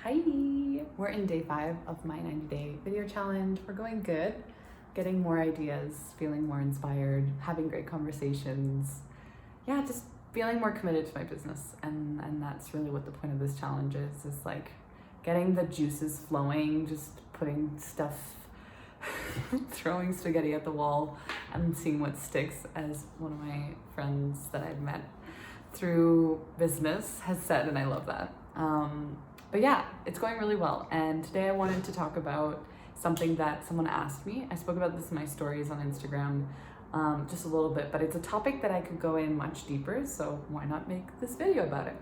Hi! We're in day 5 of my 90-day video challenge. We're going good, getting more ideas, feeling more inspired, having great conversations. Yeah, just feeling more committed to my business. And that's really what the point of this challenge is like getting the juices flowing, just putting stuff, throwing spaghetti at the wall and seeing what sticks, as one of my friends that I've met through business has said, and I love that. But yeah, it's going really well. And today I wanted to talk about something that someone asked me. I spoke about this in my stories on Instagram just a little bit, but it's a topic that I could go in much deeper, so why not make this video about it?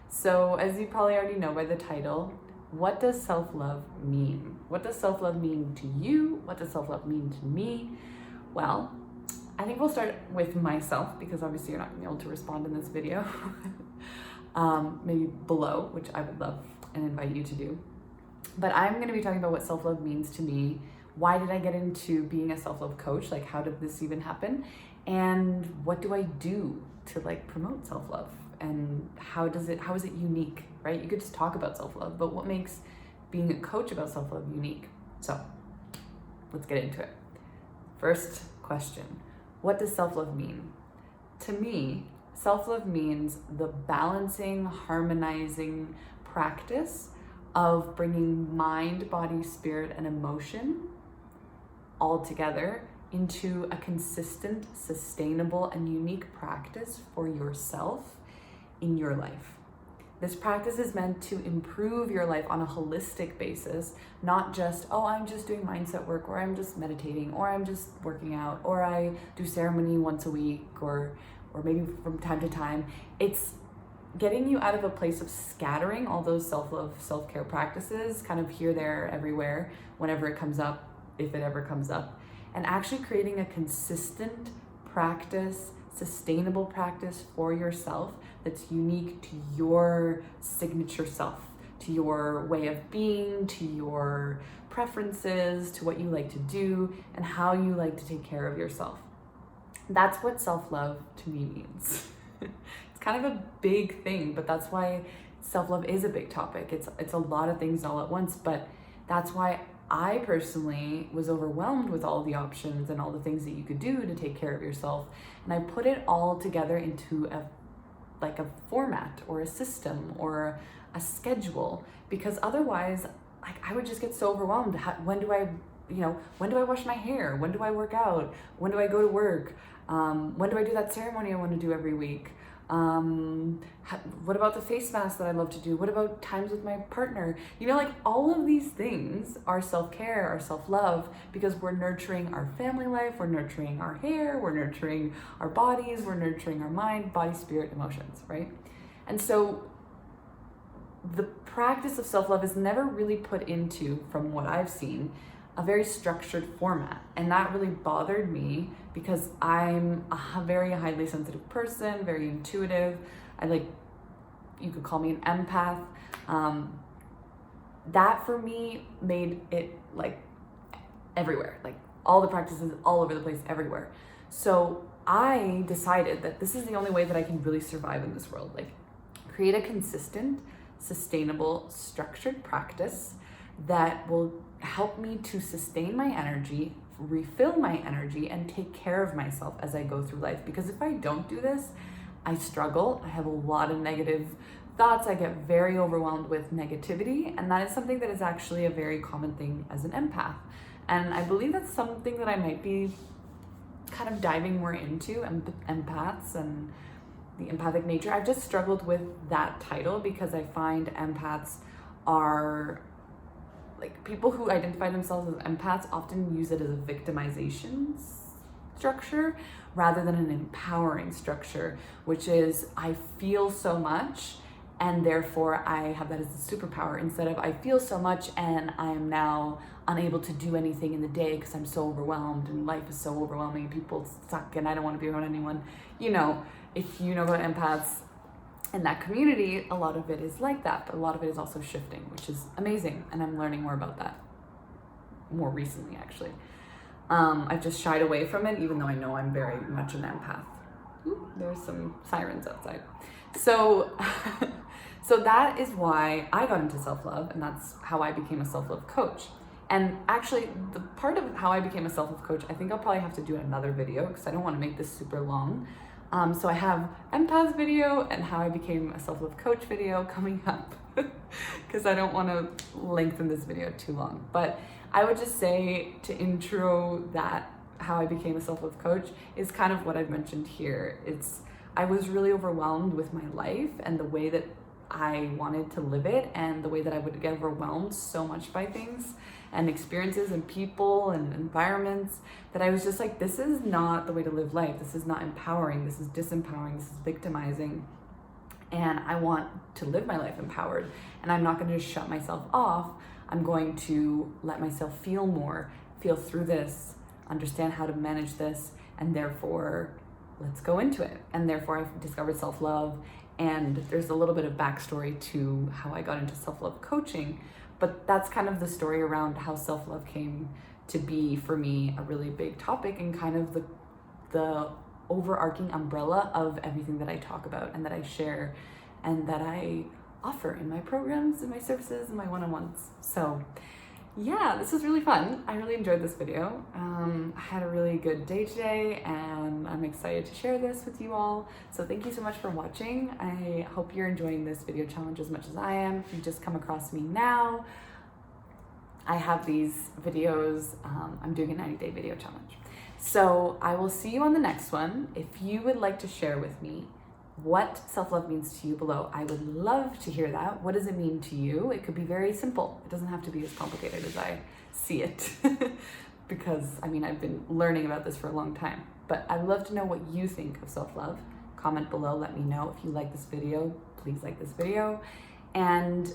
So as you probably already know by the title, what does self-love mean? What does self-love mean to you? What does self-love mean to me? Well, I think we'll start with myself, because obviously you're not gonna be able to respond in this video. Maybe below, which I would love and invite you to do. But I'm going to be talking about what self-love means to me. Why did I get into being a self-love coach? Like, how did this even happen? And what do I do to like promote self-love? And how is it unique, right? You could just talk about self-love, but what makes being a coach about self-love unique? So let's get into it. First question, what does self-love mean? To me, self-love means the balancing, harmonizing practice of bringing mind, body, spirit, and emotion all together into a consistent, sustainable, and unique practice for yourself in your life. This practice is meant to improve your life on a holistic basis, not just, oh, I'm just doing mindset work, or I'm just meditating, or I'm just working out, or I do ceremony once a week, or maybe from time to time. It's getting you out of a place of scattering all those self-love, self-care practices kind of here, there, everywhere, whenever it comes up, if it ever comes up, and actually creating a consistent practice, sustainable practice for yourself that's unique to your signature self, to your way of being, to your preferences, to what you like to do, and how you like to take care of yourself. That's what self-love to me means. It's kind of a big thing, but that's why self-love is a big topic. It's a lot of things all at once, but that's why I personally was overwhelmed with all the options and all the things that you could do to take care of yourself. And I put it all together into a format or a system or a schedule, because otherwise I would just get so overwhelmed. When do I wash my hair? When do I work out? When do I go to work? When do I do that ceremony I want to do every week? What about the face mask that I love to do? What about times with my partner? Like all of these things are self-care, are self-love, because we're nurturing our family life, we're nurturing our hair, we're nurturing our bodies, we're nurturing our mind, body, spirit, emotions, right? And so the practice of self-love is never really put into, from what I've seen, a very structured format. And that really bothered me, because I'm a very highly sensitive person, very intuitive. You could call me an empath. That for me made it like everywhere, like all the practices all over the place, everywhere. So I decided that this is the only way that I can really survive in this world. Like, create a consistent, sustainable, structured practice that will help me to sustain my energy, refill my energy, and take care of myself as I go through life. Because if I don't do this, I struggle. I have a lot of negative thoughts. I get very overwhelmed with negativity, and that is something that is actually a very common thing as an empath. And I believe that's something that I might be kind of diving more into, empaths and the empathic nature. I've just struggled with that title, because I find empaths are like, people who identify themselves as empaths often use it as a victimization structure rather than an empowering structure, which is, I feel so much and therefore I have that as a superpower, instead of I feel so much and I am now unable to do anything in the day because I'm so overwhelmed and life is so overwhelming and people suck and I don't want to be around anyone. If you know about empaths, in that community, a lot of it is like that, but a lot of it is also shifting, which is amazing. And I'm learning more about that more recently, actually. I've just shied away from it, even though I know I'm very much an empath. Ooh, there's some sirens outside. So So that is why I got into self-love, and that's how I became a self-love coach. And actually, the part of how I became a self-love coach, I think I'll probably have to do another video because I don't want to make this super long. So I have empath video and how I became a self-love coach video coming up because I don't want to lengthen this video too long. But I would just say to intro that how I became a self-love coach is kind of what I've mentioned here. I was really overwhelmed with my life and the way that I wanted to live it, and the way that I would get overwhelmed so much by things and experiences and people and environments that I was just like, this is not the way to live life. This is not empowering. This is disempowering. This is victimizing. And I want to live my life empowered. And I'm not going to just shut myself off. I'm going to let myself feel more, feel through this, understand how to manage this, and therefore let's go into it. And therefore I've discovered self-love. And there's a little bit of backstory to how I got into self-love coaching, but that's kind of the story around how self-love came to be for me a really big topic and kind of the overarching umbrella of everything that I talk about and that I share and that I offer in my programs and my services and my one-on-ones. So yeah, this was really fun. I really enjoyed this video. I had a really good day today and I'm excited to share this with you all. So thank you so much for watching. I hope you're enjoying this video challenge as much as I am. If you just come across me now, I have these videos. I'm doing a 90-day video challenge. So I will see you on the next one. If you would like to share with me what self-love means to you below, I would love to hear that. What does it mean to you? It could be very simple. It doesn't have to be as complicated as I see it because I mean, I've been learning about this for a long time, but I'd love to know what you think of self-love. Comment below, let me know. If you like this video, please like this video. And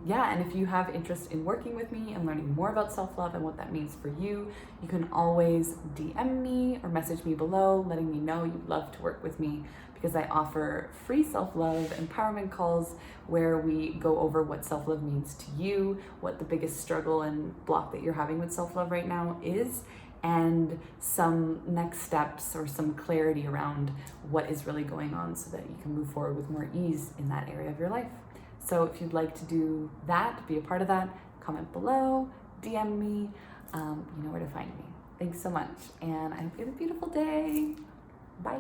yeah, and if you have interest in working with me and learning more about self-love and what that means for you, you can always DM me or message me below letting me know you'd love to work with me, because I offer free self-love empowerment calls where we go over what self-love means to you, what the biggest struggle and block that you're having with self-love right now is, and some next steps or some clarity around what is really going on so that you can move forward with more ease in that area of your life. So if you'd like to do that, be a part of that, comment below, DM me, you know where to find me. Thanks so much, and I hope you have a beautiful day. Bye.